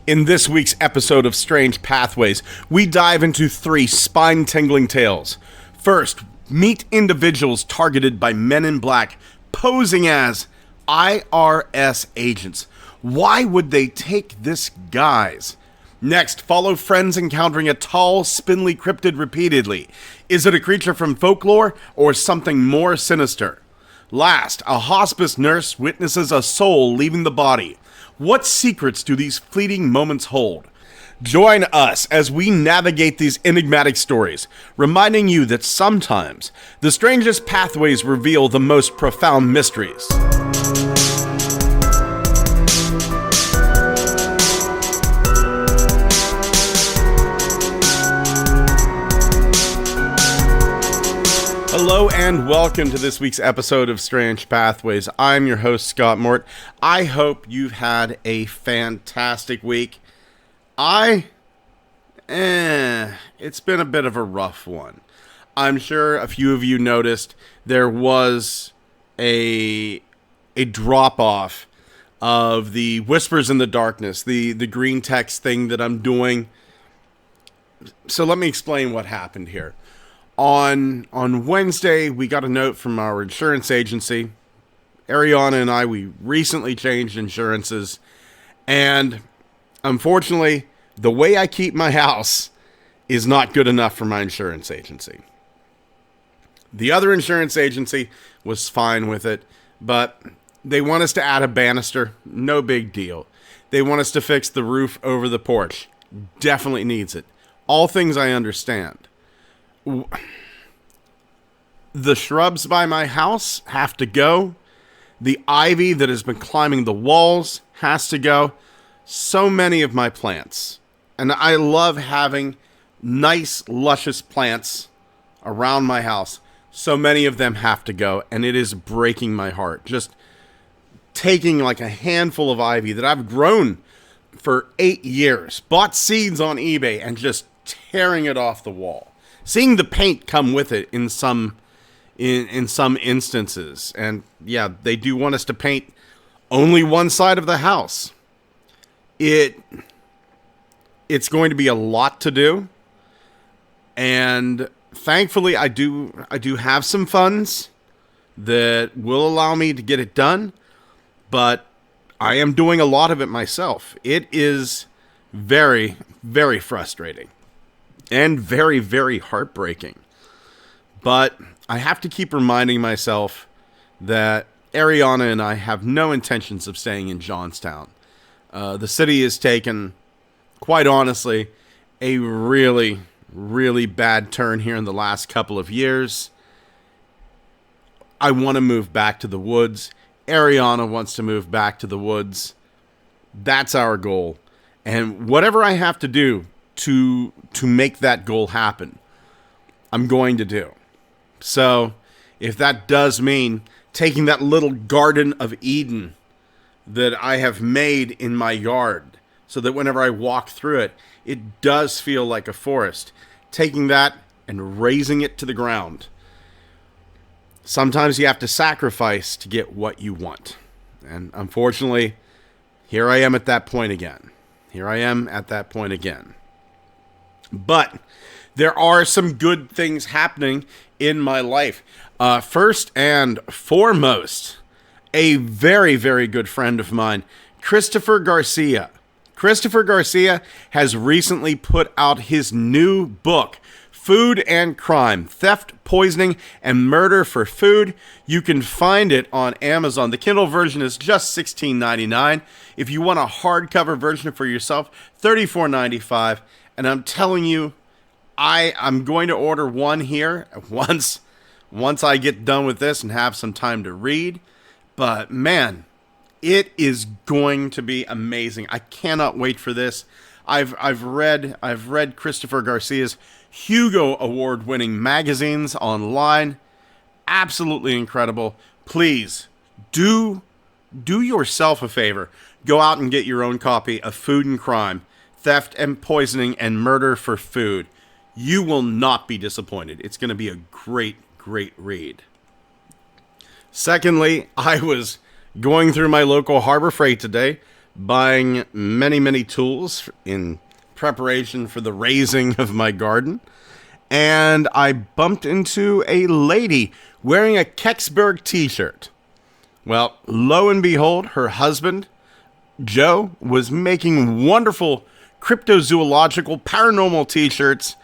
In this week's episode of Strange Pathways, we dive into 3 spine-tingling tales. First, meet individuals targeted by men in black posing as IRS agents. Why would they take this guise? Next, follow friends encountering a tall, spindly cryptid repeatedly. Is it a creature from folklore or something more sinister? Last, a hospice nurse witnesses a soul leaving the body. What secrets do these fleeting moments hold? Join us as we navigate these enigmatic stories, reminding you that sometimes the strangest pathways reveal the most profound mysteries. Hello and welcome to this week's episode of Strange Pathways. I'm your host, Scott Mort. I hope you've had a fantastic week. It's been a bit of a rough one. I'm sure a few of you noticed there was a drop-off of the Whispers in the Darkness, the green text thing that I'm doing. So let me explain what happened here. On Wednesday, we got a note from our insurance agency. Ariana and I, we recently changed insurances. And unfortunately, the way I keep my house is not good enough for my insurance agency. The other insurance agency was fine with it, but they want us to add a banister. No big deal. They want us to fix the roof over the porch. Definitely needs it. All things I understand. The shrubs by my house have to go. The ivy that has been climbing the walls has to go. So many of my plants. And I love having nice, luscious plants around my house. So many of them have to go. And it is breaking my heart. Just taking like a handful of ivy that I've grown for 8 years. Bought seeds on eBay and just tearing it off the wall. Seeing the paint come with it in some instances. And yeah, they do want us to paint only one side of the house. It's going to be a lot to do. And thankfully I do have some funds that will allow me to get it done, but I am doing a lot of it myself. It is very, very frustrating. And very, very heartbreaking. But I have to keep reminding myself that Ariana and I have no intentions of staying in Johnstown. The city has taken, quite honestly, a really, really bad turn here in the last couple of years. I want to move back to the woods. Ariana wants to move back to the woods. That's our goal. And whatever I have to do to make that goal happen, I'm going to do. So if that does mean taking that little Garden of Eden that I have made in my yard so that whenever I walk through it, it does feel like a forest, taking that and raising it to the ground. Sometimes you have to sacrifice to get what you want. And unfortunately, here I am at that point again. But there are some good things happening in my life. First and foremost, a very, very good friend of mine, Christopher Garcia. Christopher Garcia has recently put out his new book, Food and Crime, Theft, Poisoning, and Murder for Food. You can find it on Amazon. The Kindle version is just $16.99. If you want a hardcover version for yourself, $34.95. And I'm telling you, I'm going to order one here once I get done with this and have some time to read. But man, it is going to be amazing. I cannot wait for this. I've read Christopher Garcia's Hugo Award-winning magazines online. Absolutely incredible. Please do yourself a favor. Go out and get your own copy of Food and Crime, Theft and Poisoning and Murder for Food. You will not be disappointed. It's going to be a great, great read. Secondly, I was going through my local Harbor Freight today, buying many, many tools in preparation for the raising of my garden. And I bumped into a lady wearing a Kecksburg t-shirt. Well, lo and behold, her husband, Joe, was making wonderful cryptozoological paranormal t-shirts.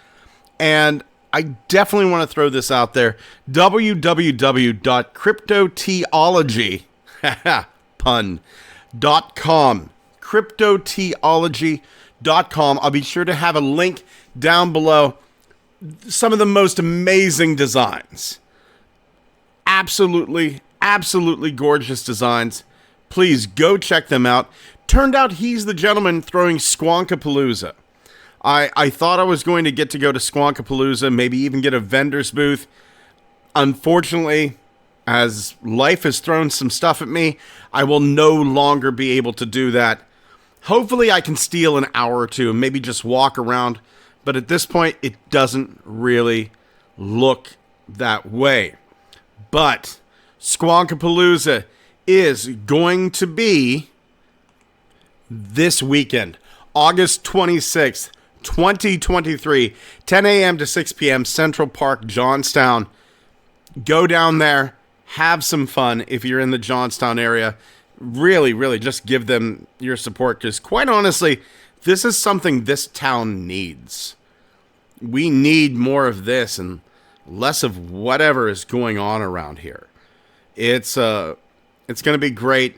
And I definitely want to throw this out there. www.cryptoteology, pun.com. Cryptoteology.com. I'll be sure to have a link down below. Some of the most amazing designs. Absolutely gorgeous designs. Please go check them out. Turned out he's the gentleman throwing Squonkapalooza. I thought I was going to go to Squonkapalooza, maybe even get a vendor's booth. Unfortunately, as life has thrown some stuff at me, I will no longer be able to do that. Hopefully I can steal an hour or two and maybe just walk around. But at this point, it doesn't really look that way. But Squonkapalooza is going to be this weekend, August 26th, 2023, 10 a.m. to 6 p.m., Central Park, Johnstown. Go down there, have some fun if you're in the Johnstown area. Really, just give them your support, because quite honestly, this is something this town needs. We need more of this and less of whatever is going on around here. It's going to be great.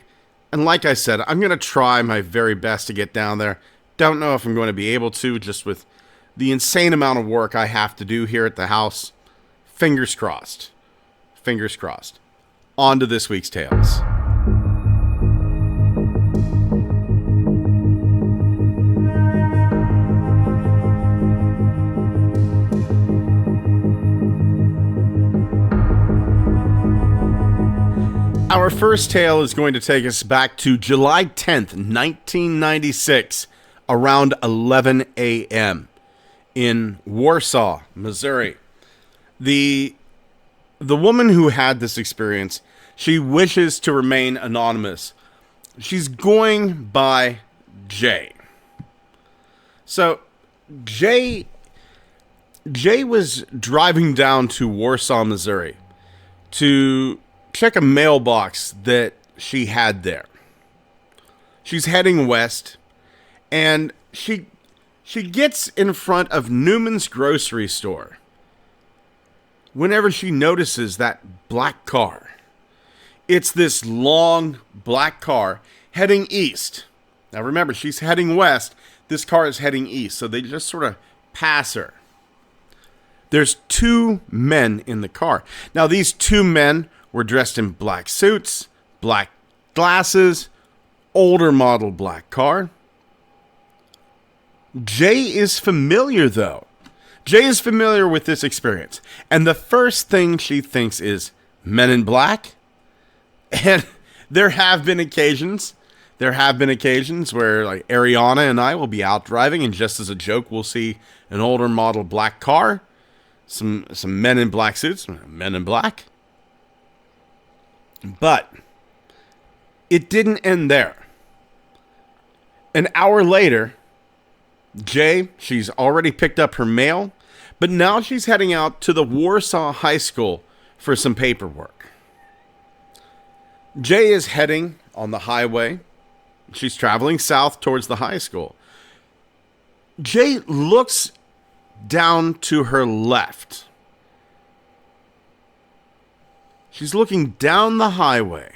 And like I said, I'm going to try my very best to get down there. Don't know if I'm going to be able to, just with the insane amount of work I have to do here at the house. Fingers crossed. Fingers crossed. On to this week's Tales. Our first tale is going to take us back to July 10th, 1996, around 11 a.m. in Warsaw, Missouri. The woman who had this experience, she wishes to remain anonymous. She's going by Jay. So, Jay was driving down to Warsaw, Missouri to check a mailbox that she had there. She's heading west, and she gets in front of Newman's grocery store whenever she notices that black car. It's this long black car heading east. Now remember, she's heading west. This car is heading east, so they just sort of pass her. There's two men in the car. Now these two men were dressed in black suits, black glasses, older model black car. Jay is familiar, though. Jay is familiar with this experience. And the first thing she thinks is, Men in Black? And there have been occasions where, like, Ariana and I will be out driving, and just as a joke, we'll see an older model black car, some men in black suits, Men in Black. But it didn't end there. An hour later, Jay, she's already picked up her mail, but now she's heading out to the Warsaw High School for some paperwork. Jay is heading on the highway. She's traveling south towards the high school. Jay looks down to her left. She's looking down the highway.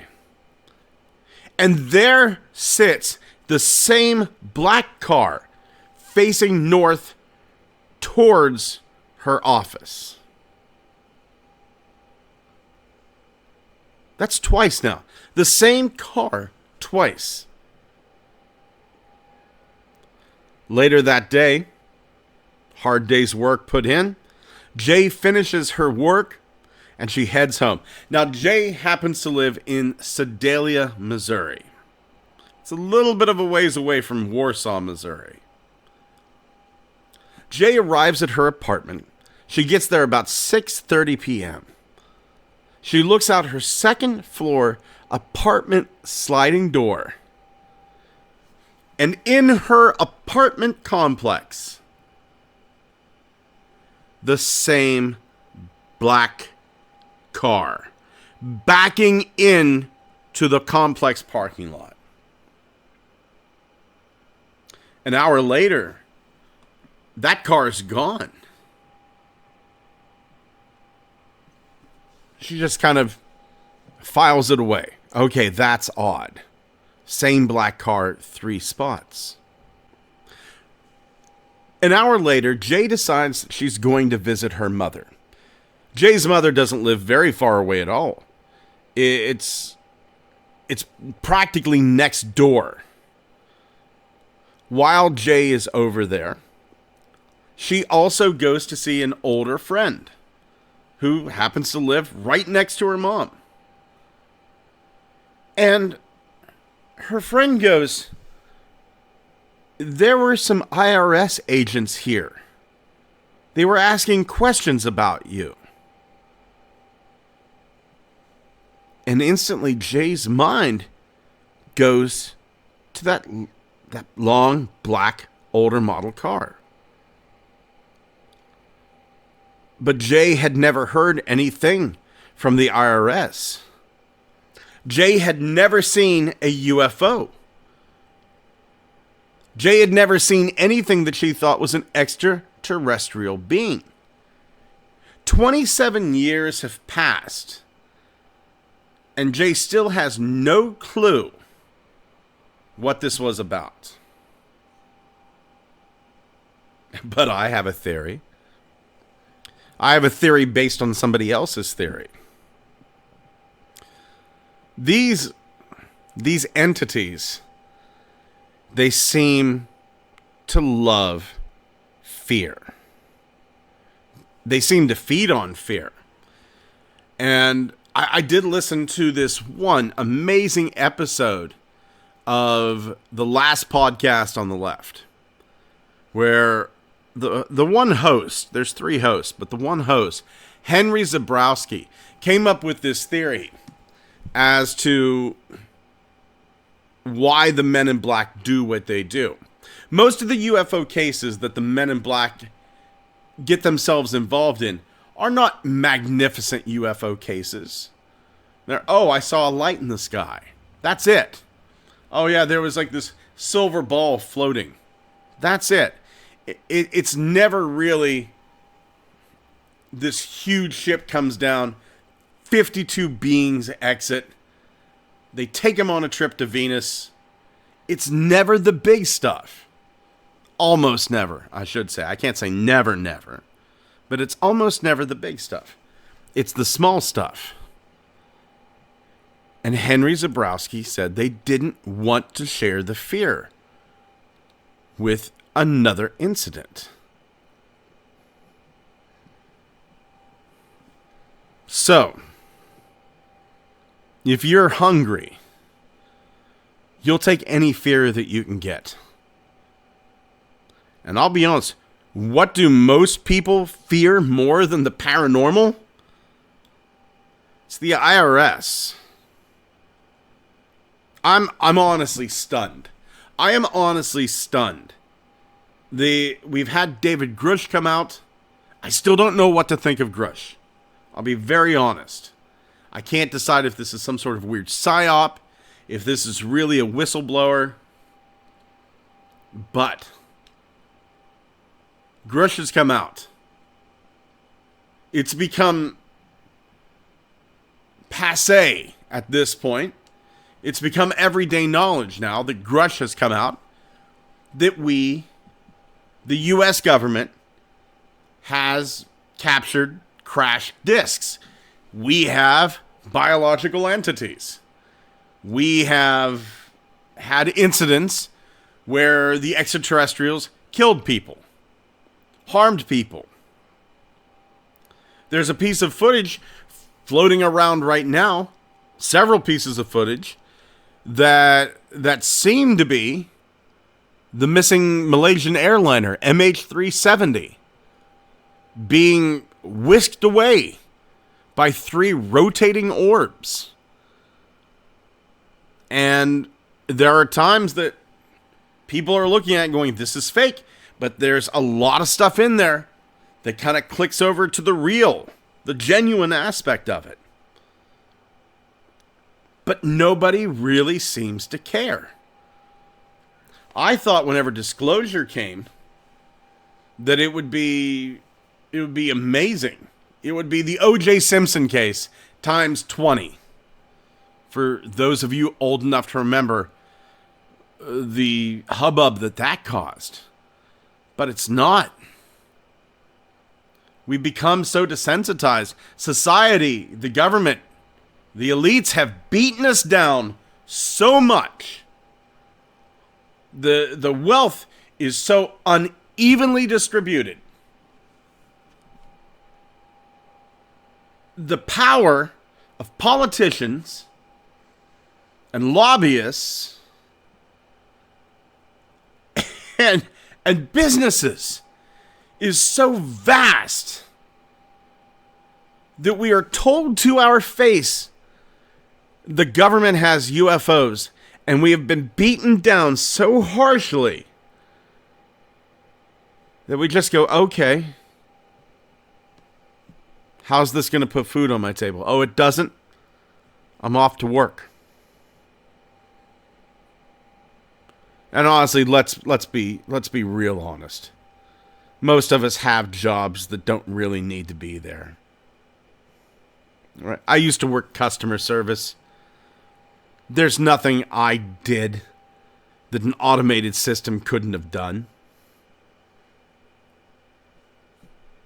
And there sits the same black car facing north towards her office. That's twice now. The same car twice. Later that day, hard day's work put in, Jay finishes her work and she heads home. Now, Jay happens to live in Sedalia, Missouri. It's a little bit of a ways away from Warsaw, Missouri. Jay arrives at her apartment. She gets there about 6:30 p.m. She looks out her second floor apartment sliding door. And in her apartment complex, the same black car backing in to the complex parking lot. An hour later, that car is gone. She just kind of files it away. Okay, that's odd. Same black car, 3 spots. An hour later, Jay decides she's going to visit her mother. Jay's mother doesn't live very far away at all. It's practically next door. While Jay is over there, she also goes to see an older friend who happens to live right next to her mom. And her friend goes, there were some IRS agents here. They were asking questions about you. And instantly Jay's mind goes to that long, black, older model car. But Jay had never heard anything from the IRS. Jay had never seen a UFO. Jay had never seen anything that she thought was an extraterrestrial being. 27 years have passed, and Jay still has no clue what this was about. But I have a theory. I have a theory based on somebody else's theory. These entities, they seem to love fear. They seem to feed on fear. And I did listen to this one amazing episode of the last podcast on the left, where the one host, there's 3 hosts, but the one host, Henry Zebrowski, came up with this theory as to why the Men in Black do what they do. Most of the UFO cases that the Men in Black get themselves involved in are not magnificent UFO cases. They're, oh, I saw a light in the sky. That's it. Oh yeah, there was like this silver ball floating. That's it. It's never really this huge ship comes down, 52 beings exit, they take him on a trip to Venus. It's never the big stuff. Almost never, I should say. I can't say never, never. But it's almost never the big stuff. It's the small stuff. And Henry Zebrowski said they didn't want to share the fear with another incident. So, if you're hungry, you'll take any fear that you can get. And I'll be honest, what do most people fear more than the paranormal? It's the IRS. I'm honestly stunned. I am honestly stunned. We've had David Grush come out. I still don't know what to think of Grush. I'll be very honest. I can't decide if this is some sort of weird psyop, if this is really a whistleblower. But Grush has come out. It's become passé at this point. It's become everyday knowledge now that Grush has come out that the U.S. government, has captured crashed discs. We have biological entities. We have had incidents where the extraterrestrials killed people, harmed people. There's a piece of footage floating around right now, several pieces of footage, that seem to be the missing Malaysian airliner MH370 being whisked away by 3 rotating orbs. And there are times that people are looking at it going, this is fake. But there's a lot of stuff in there that kind of clicks over to the real, the genuine aspect of it. But nobody really seems to care. I thought whenever disclosure came that it would be amazing. It would be the O.J. Simpson case times 20. For those of you old enough to remember the hubbub that caused. But it's not. We've become so desensitized. Society, the government, the elites have beaten us down so much. The wealth is so unevenly distributed. The power of politicians and lobbyists and businesses is so vast that we are told to our face the government has UFOs, and we have been beaten down so harshly that we just go, okay, how's this going to put food on my table? Oh, it doesn't? I'm off to work. And honestly, let's be real honest. Most of us have jobs that don't really need to be there. Right? I used to work customer service. There's nothing I did that an automated system couldn't have done.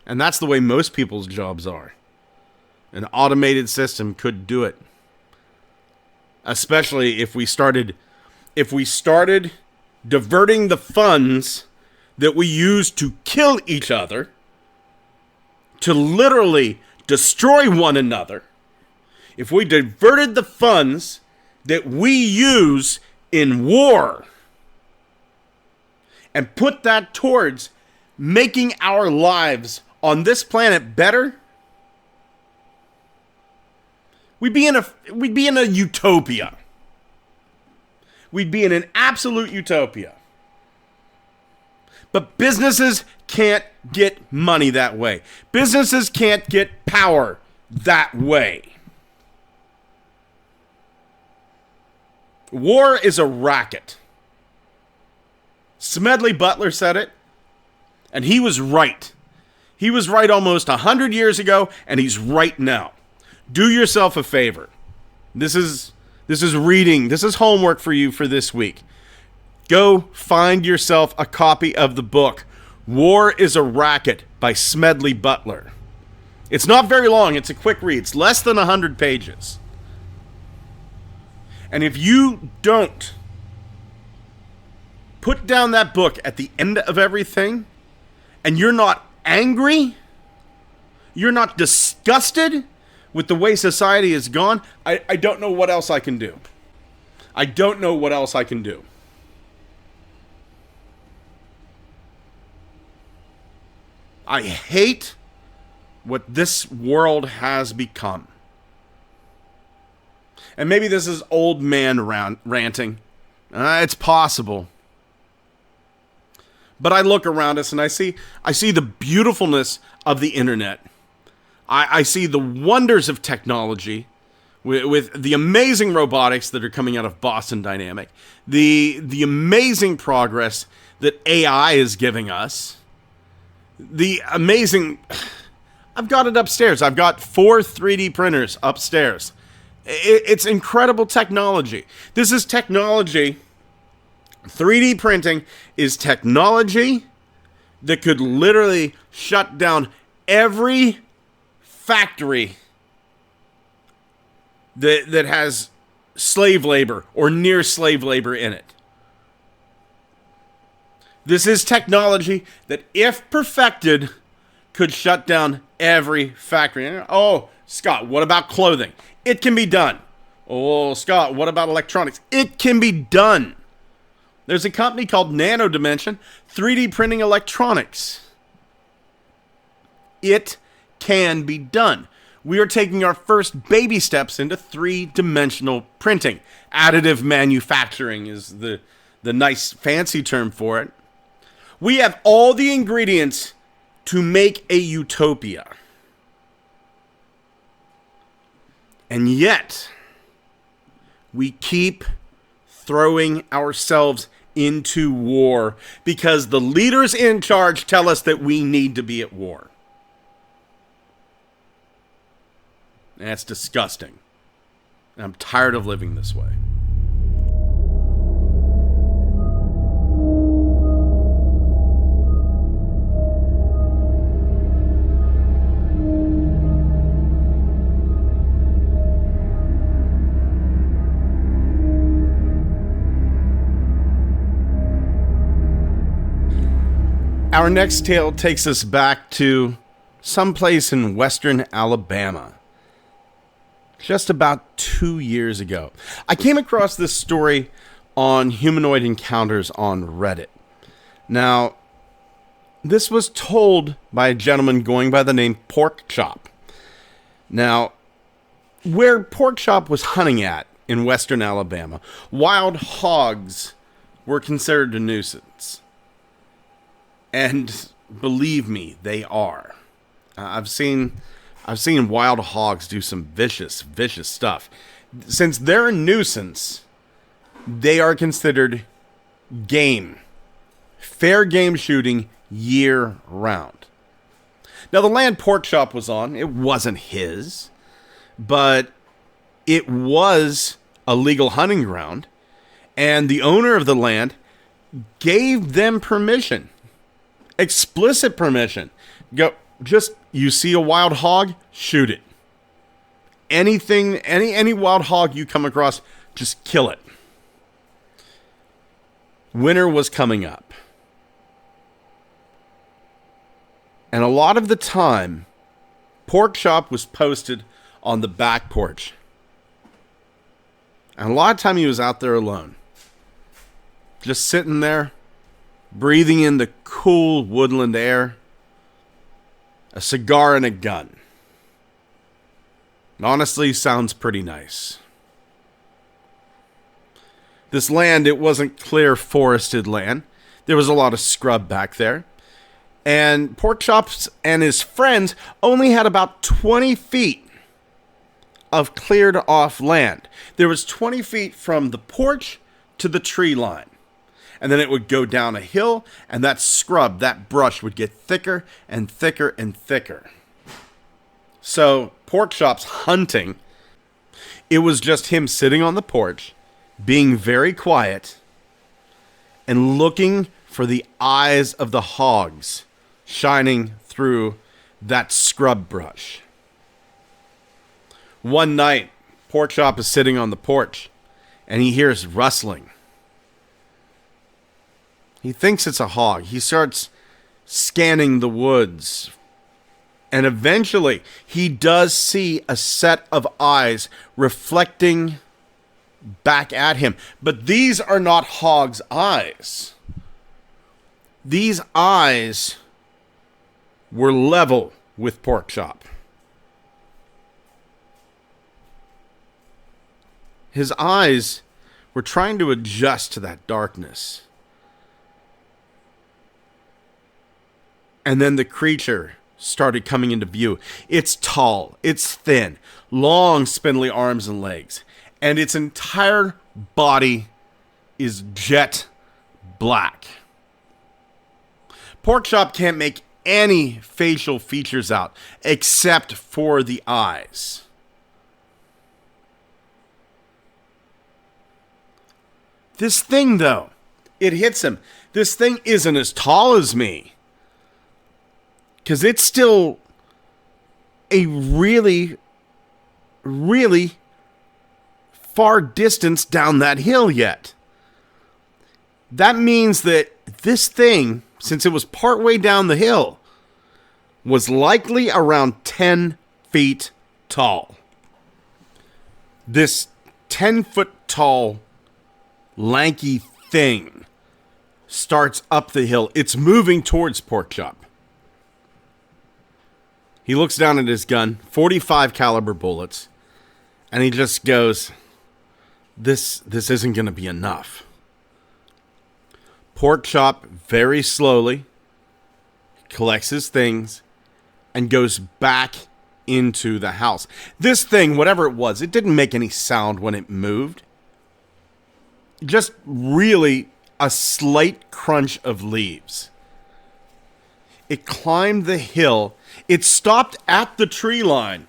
And that's the way most people's jobs are. An automated system could do it. Especially if we started diverting the funds that we use to kill each other, to literally destroy one another. If we diverted the funds that we use in war and put that towards making our lives on this planet better, we'd be in a utopia. We'd be in an absolute utopia. But businesses can't get money that way. Businesses can't get power that way. War is a racket. Smedley Butler said it, and he was right. He was right almost 100 years ago, and he's right now. Do yourself a favor. This is reading. This is homework for you for this week. Go find yourself a copy of the book, War is a Racket by Smedley Butler. It's not very long. It's a quick read. It's less than 100 pages. And if you don't put down that book at the end of everything, and you're not angry, you're not disgusted with the way society has gone, I don't know what else I can do. I don't know what else I can do. I hate what this world has become. And maybe this is old man ranting. It's possible. But I look around us and I see the beautifulness of the internet. I see the wonders of technology with the amazing robotics that are coming out of Boston Dynamic. The amazing progress that AI is giving us. The amazing... I've got it upstairs. I've got 4 3D printers upstairs. It's incredible technology. This is technology. 3D printing is technology that could literally shut down every factory that has slave labor or near slave labor in it. This is technology that, if perfected, could shut down every factory. Oh, Scott, what about clothing? It can be done. Oh, Scott, what about electronics? It can be done. There's a company called Nano Dimension, 3D printing electronics. It can be done. We are taking our first baby steps into 3-dimensional printing. Additive manufacturing is the the nice fancy term for it. We have all the ingredients to make a utopia. And yet, we keep throwing ourselves into war because the leaders in charge tell us that we need to be at war. That's disgusting. I'm tired of living this way. Our next tale takes us back to someplace in western Alabama. Just about 2 years ago. I came across this story on Humanoid Encounters on Reddit. Now, this was told by a gentleman going by the name Pork Chop. Now, where Pork Chop was hunting at in western Alabama, wild hogs were considered a nuisance. And believe me, they are. I've seen wild hogs do some vicious stuff. Since they're a nuisance, they are considered game. Fair game shooting year round. Now, the land Pork Chop was on, it wasn't his, but it was a legal hunting ground, and the owner of the land gave them permission. Explicit permission. Go, just, you see a wild hog, shoot it. Anything, any wild hog you come across, just kill it. Winter was coming up. And a lot of the time, Pork Chop was posted on the back porch. And a lot of time he was out there alone. Just sitting there, breathing in the cool woodland air, a cigar and a gun. Honestly, sounds pretty nice. This land, it wasn't clear forested land. There was a lot of scrub back there. And Pork Chops and his friends only had about 20 feet of cleared off land. There was 20 feet from the porch to the tree line. And then it would go down a hill, and that scrub, that brush would get thicker and thicker and thicker. So, Pork Chop's hunting, it was just him sitting on the porch, being very quiet, and looking for the eyes of the hogs shining through that scrub brush. One night, Pork Chop is sitting on the porch, and he hears rustling. He thinks it's a hog. He starts scanning the woods. And eventually, he does see a set of eyes reflecting back at him. But these are not hog's eyes. These eyes were level with Pork Chop. His eyes were trying to adjust to that darkness. And then the creature started coming into view. It's tall, it's thin, long spindly arms and legs, and its entire body is jet black. Pork Chop can't make any facial features out except for the eyes. This thing, though, it hits him. This thing isn't as tall as me. Because it's still a really, really far distance down that hill yet. That means that this thing, since it was partway down the hill, was likely around 10 feet tall. This 10-foot tall, lanky thing starts up the hill. It's moving towards Pork Chop. He looks down at his gun, 45 caliber bullets, and he just goes, this isn't going to be enough. Pork Chop very slowly collects his things and goes back into the house. This thing, whatever it was, it didn't make any sound when it moved. Just really a slight crunch of leaves. It climbed the hill. It stopped at the tree line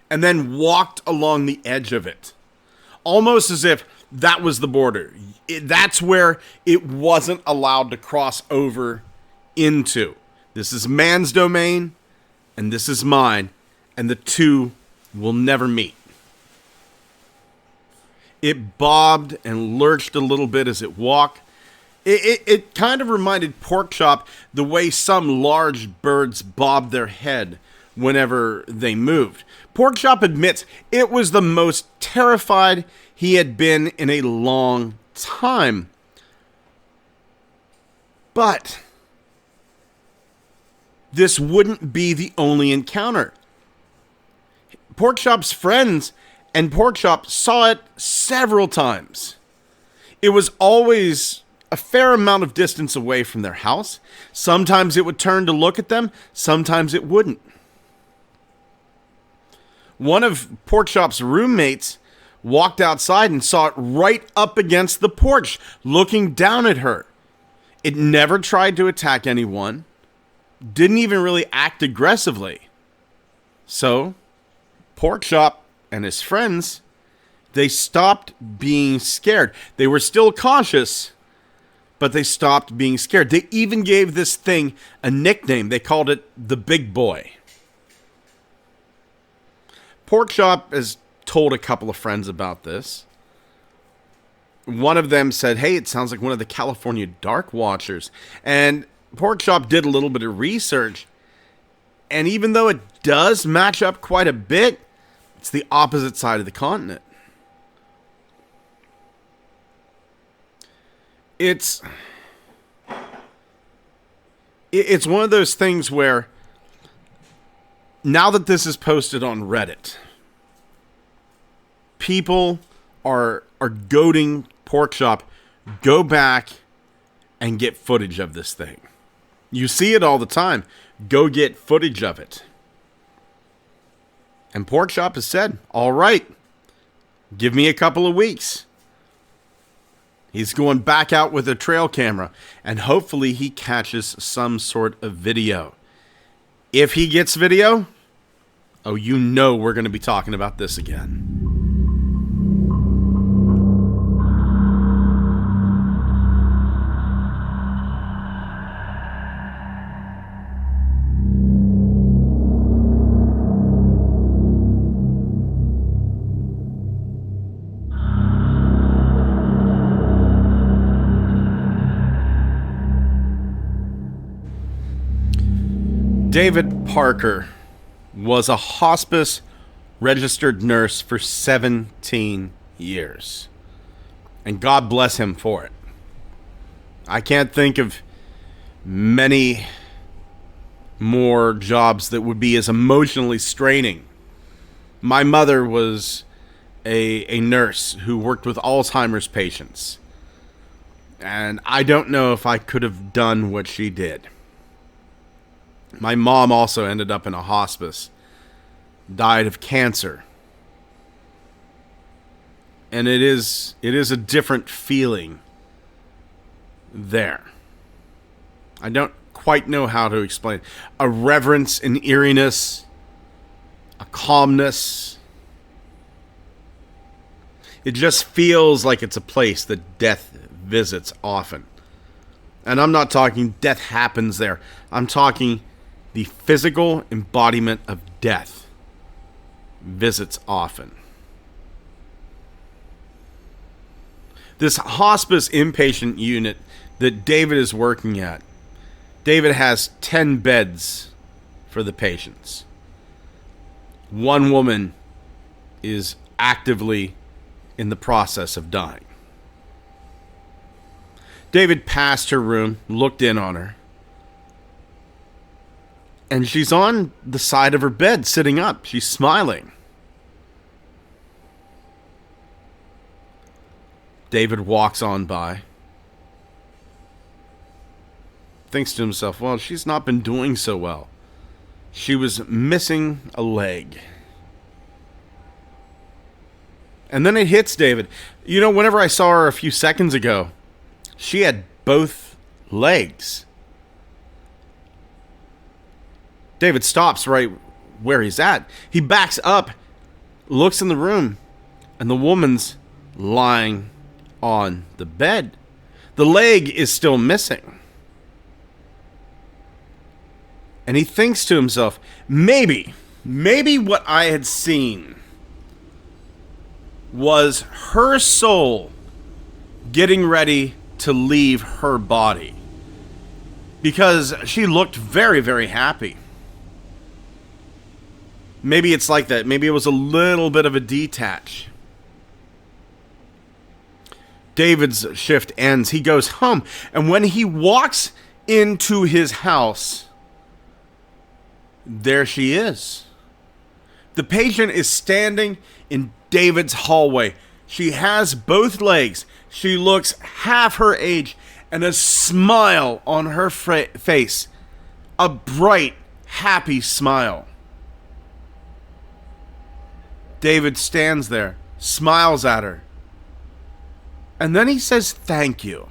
and then walked along the edge of it. Almost as if that was the border. That's where it wasn't allowed to cross over into. This is man's domain, and this is mine, and the two will never meet. It bobbed and lurched a little bit as it walked. It kind of reminded Pork Chop the way some large birds bob their head whenever they moved. Pork Chop admits it was the most terrified he had been in a long time. But this wouldn't be the only encounter. Pork Chop's friends and Pork Chop saw it several times. It was always a fair amount of distance away from their house. Sometimes it would turn to look at them, sometimes it wouldn't. One of Pork Chop's roommates walked outside and saw it right up against the porch, looking down at her. It never tried to attack anyone, didn't even really act aggressively. So, Pork Chop and his friends, they stopped being scared. They were still cautious, but they stopped being scared. They even gave this thing a nickname. They called it the Big Boy. Pork Chop has told a couple of friends about this. One of them said, hey, it sounds like one of the California Dark Watchers. And Pork Chop did a little bit of research. And even though it does match up quite a bit, it's the opposite side of the continent. It's one of those things where now that this is posted on Reddit, people are goading Pork Chop, go back and get footage of this thing. You see it all the time. Go get footage of it. And Pork Chop has said, all right, give me a couple of weeks. He's going back out with a trail camera, and hopefully he catches some sort of video. If he gets video, oh, you know we're going to be talking about this again. David Parker was a hospice registered nurse for 17 years. And God bless him for it. I can't think of many more jobs that would be as emotionally straining. My mother was a nurse who worked with Alzheimer's patients. And I don't know if I could have done what she did. My mom also ended up in a hospice, died of cancer. And it is a different feeling there. I don't quite know how to explain. A reverence, an eeriness, a calmness. It just feels like it's a place that death visits often. And I'm not talking death happens there. I'm talking the physical embodiment of death visits often. This hospice inpatient unit that David is working at, David has 10 beds for the patients. One woman is actively in the process of dying. David passed her room, looked in on her, and she's on the side of her bed, sitting up. She's smiling. David walks on by, thinks to himself, well, she's not been doing so well. She was missing a leg. And then it hits David. You know, whenever I saw her a few seconds ago, she had both legs. David stops right where he's at. He backs up, looks in the room, and the woman's lying on the bed. The leg is still missing. And he thinks to himself, maybe what I had seen was her soul getting ready to leave her body, because she looked very, very happy. Maybe it's like that. Maybe it was a little bit of a detach. David's shift ends. He goes home. And when he walks into his house, there she is. The patient is standing in David's hallway. She has both legs. She looks half her age and a smile on her face. A bright, happy smile. David stands there, smiles at her. And then he says, thank you.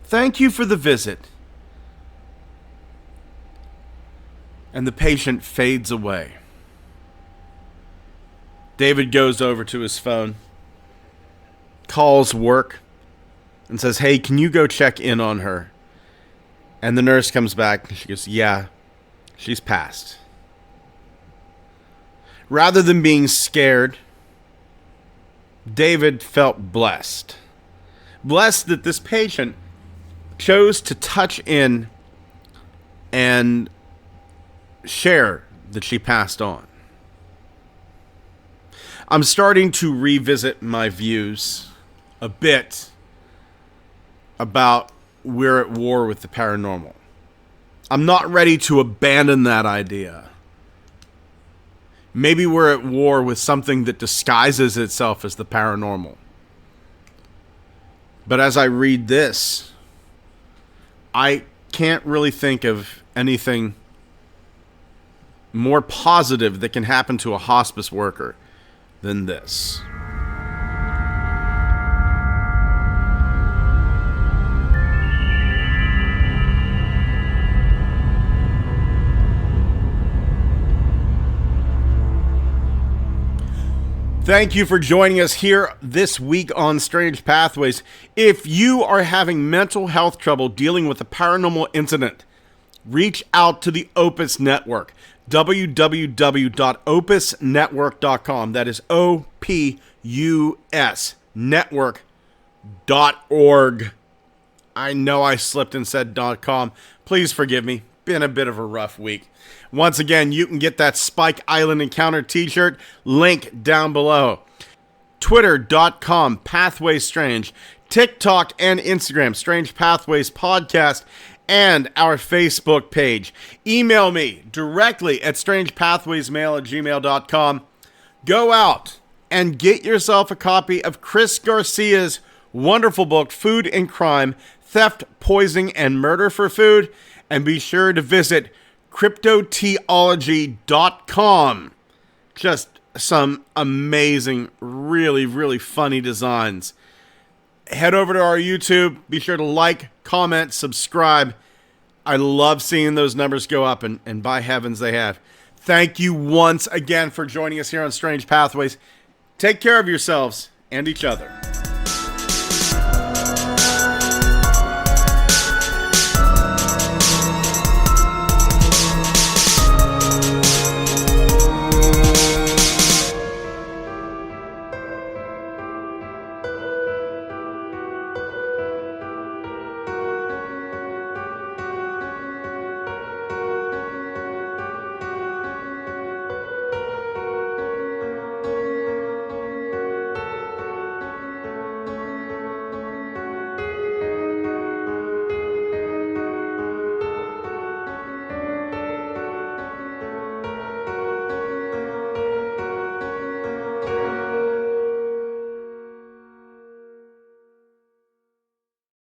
Thank you for the visit. And the patient fades away. David goes over to his phone, calls work, and says, hey, can you go check in on her? And the nurse comes back, and she goes, yeah, she's passed. Rather than being scared, David felt blessed. Blessed that this patient chose to touch in and share that she passed on. I'm starting to revisit my views a bit about we're at war with the paranormal. I'm not ready to abandon that idea. Maybe we're at war with something that disguises itself as the paranormal. But as I read this, I can't really think of anything more positive that can happen to a hospice worker than this. Thank you for joining us here this week on Strange Pathways. If you are having mental health trouble dealing with a paranormal incident, reach out to the Opus Network, www.opusnetwork.com. That is OPUS network.org. I know I slipped and said .com. Please forgive me. Been a bit of a rough week. Once again, you can get that Spike Island Encounter t-shirt, link down below. Twitter.com, Pathways Strange. TikTok and Instagram, Strange Pathways Podcast, and our Facebook page. Email me directly at strangepathwaysmail@gmail.com. Go out and get yourself a copy of Chris Garcia's wonderful book, Food and Crime, Theft, Poisoning, and Murder for Food. And be sure to visit cryptoteology.com. Just some amazing, really, really funny designs. Head over to our YouTube. Be sure to like, comment, subscribe. I love seeing those numbers go up, and by heavens they have. Thank you once again for joining us here on Strange Pathways. Take care of yourselves and each other.